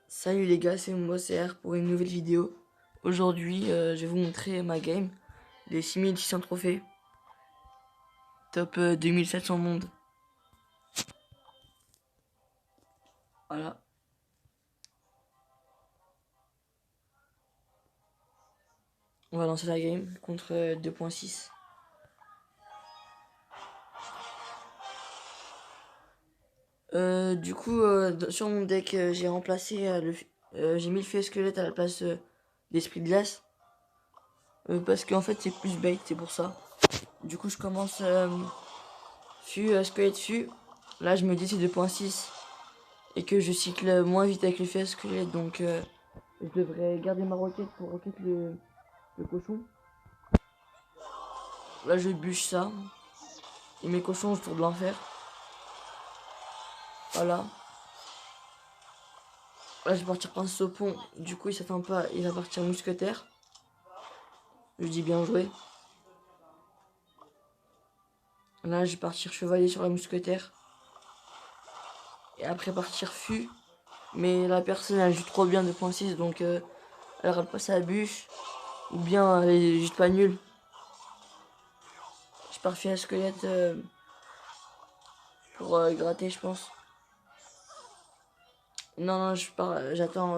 Salut les gars, c'est MoCR pour une nouvelle vidéo. Aujourd'hui, je vais vous montrer ma game des 6600 trophées. Top 2700 monde. Voilà. On va lancer la game contre 2.6. Sur mon deck, j'ai remplacé j'ai mis le feu squelette à la place d'esprit de glace. Parce qu'en fait, c'est plus bait, c'est pour ça. Du coup, je commence squelette fût. Là, je me dis c'est 2.6 et que je cycle moins vite avec le feu squelette, donc je devrais garder ma roquette pour roquette le cochon. Là, je bûche ça. Et mes cochons, je tourne l'enfer. Voilà. Là, je vais partir princesse au pont. Du coup, il s'attend pas. Il va partir mousquetaire. Je dis bien joué. Là, je vais partir chevalier sur la mousquetaire. Et après, partir fût. Mais la personne, elle joue trop bien 2.6. Donc, elle rate pas sa bûche. Ou bien, elle est juste pas nulle. Je pars à squelette pour gratter, je pense. Non, j'attends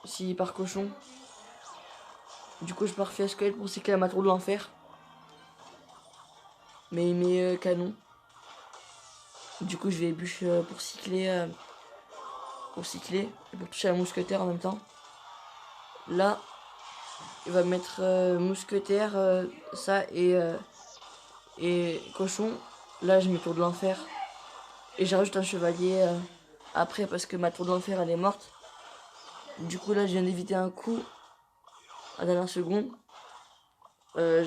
s'il part cochon. Du coup, je pars à squelette pour cycler à ma tour de l'enfer. Mais il met canon. Du coup, je vais bûche pour cycler et pour toucher la mousquetaire en même temps. Là, il va mettre mousquetaire, ça et cochon. Là, je mets tour de l'enfer et j'ajoute un chevalier après parce que ma tour de l'enfer elle est morte. Du coup, là, je viens d'éviter un coup à la dernière seconde. Là,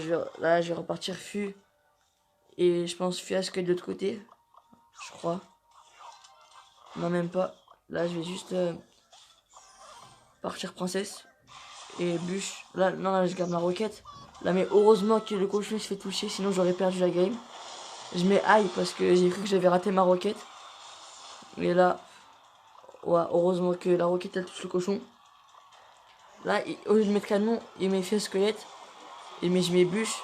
je vais repartir fût et je pense fiasco de l'autre côté, je crois. Non, même pas. Là, je vais juste partir princesse et bûche. Là, non, là, je garde ma roquette. Là, mais heureusement que le cochon se fait toucher, sinon j'aurais perdu la game. Je mets aïe parce que j'ai cru que j'avais raté ma roquette. Mais là, ouais, heureusement que la roquette elle touche le cochon. Là, au lieu de mettre canon, il met fait squelette. Et mais je mets bûche.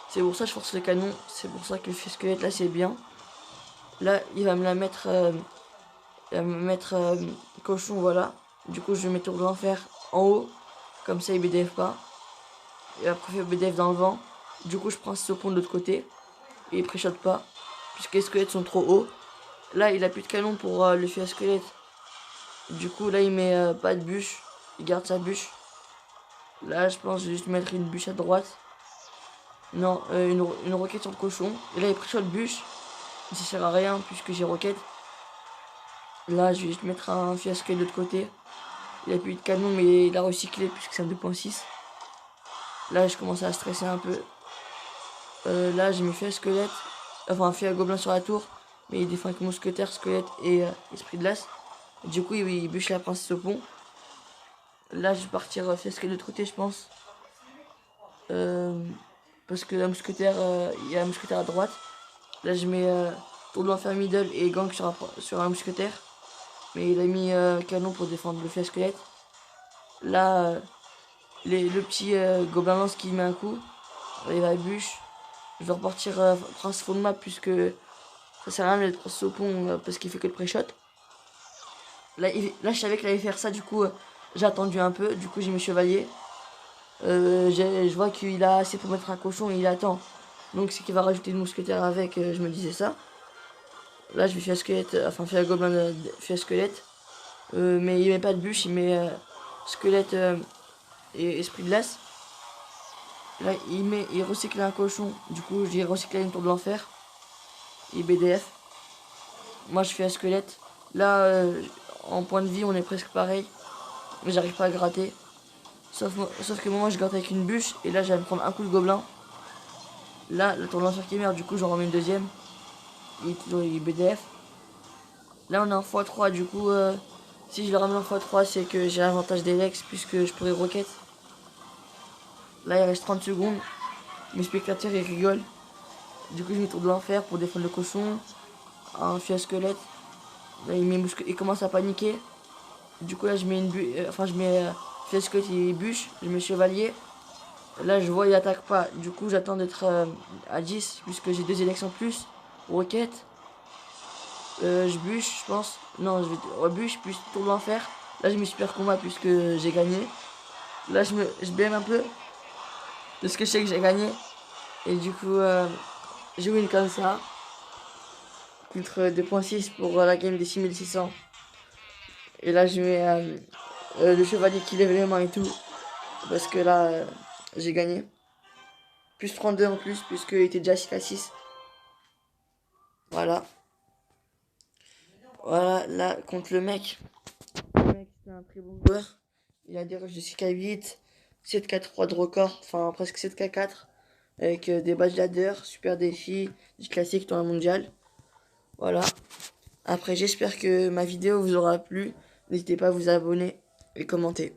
C'est pour ça que je force le canon. C'est pour ça que le fait squelette là c'est bien. Là, il va me la mettre. Il va me mettre cochon, voilà. Du coup, je mets tour de l'enfer en haut. Comme ça, il BDF pas. Et après, il fait BDF dans le vent. Du coup, je prends ce pont de l'autre côté. Et il pré-shot pas. Puisque les squelettes sont trop hauts. Là, il a plus de canon pour le fait squelette. Du coup, là, il met pas de bûche. Il garde sa bûche. Là, je pense que je vais juste mettre une bûche à droite. Non, une roquette sur le cochon. Et là, il pré-shot bûche. Mais ça sert à rien puisque j'ai roquette. Là, je vais juste mettre un fiasco de l'autre côté. Il a plus de canon, mais il a recyclé puisque c'est un 2.6. Là, je commence à stresser un peu. Là, j'ai mis fait squelette. Enfin, fait à gobelin sur la tour. Mais il défend avec mousquetaire, squelette et esprit de glace. Du coup, il bûche la princesse au pont. Là, je vais partir fiasco de l'autre côté, je pense. Parce que la mousquetaire, il y a la mousquetaire à droite. Là, je mets tour de l'enfer middle et gang sur un mousquetaire. Mais il a mis canon pour défendre le fiasquelette. Là, le petit gobelin lance qui met un coup. Il va à bûche. Je vais repartir prince full map puisque ça sert à rien d'être prince au pont parce qu'il fait que le pré-shot. Là, je savais qu'il allait faire ça, du coup j'ai attendu un peu, du coup j'ai mis chevalier. Je vois qu'il a assez pour mettre un cochon et il attend. Donc c'est qu'il va rajouter une mousquetaire avec, je me disais ça. Là je vais faire squelette, enfin faire gobelin faire squelette. Mais il met pas de bûche, il met squelette et esprit de glace. Là il recycle un cochon, du coup j'ai recyclé une tour de l'enfer. Il BDF. Moi je fais un squelette. Là en point de vie on est presque pareil. Mais j'arrive pas à gratter. Sauf que moi je gratte avec une bûche et là j'allais me prendre un coup de gobelin. Là la tour de l'enfer qui meurt, du coup j'en remets une deuxième. Il est BDF. Là on est en x3, du coup si je le ramène en x3 c'est que j'ai l'avantage des Lex puisque je pourrais roquette. Là il reste 30 secondes. Mes spectateurs ils rigolent. Du coup je mets tour de l'enfer pour défendre le cochon. Un fiasquelette. Là il commence à paniquer. Du coup là je mets une je mets Fescotte et bûche, je mets chevalier. Là je vois il attaque pas, du coup j'attends d'être à 10 puisque j'ai 2 élections plus. Roquette, je bûche je pense. Non je vais bûche puis tour de l'enfer. Là je mets super combat puisque j'ai gagné. Là je blâme un peu parce que je sais que j'ai gagné. Et du coup je win comme ça. Contre 2.6 pour la game des 6600. Et là je mets le chevalier qui lève les mains et tout. Parce que là j'ai gagné. Plus 32 en plus puisqu'il était déjà 6 à 6. Voilà. Voilà, là, contre le mec. Le mec, c'est un très bon joueur. Il a des rushs de 6K8, 7K3 de record, enfin presque 7K4. Avec des badges ladder, super défis, du classique dans un mondial. Voilà. Après, j'espère que ma vidéo vous aura plu. N'hésitez pas à vous abonner et commenter.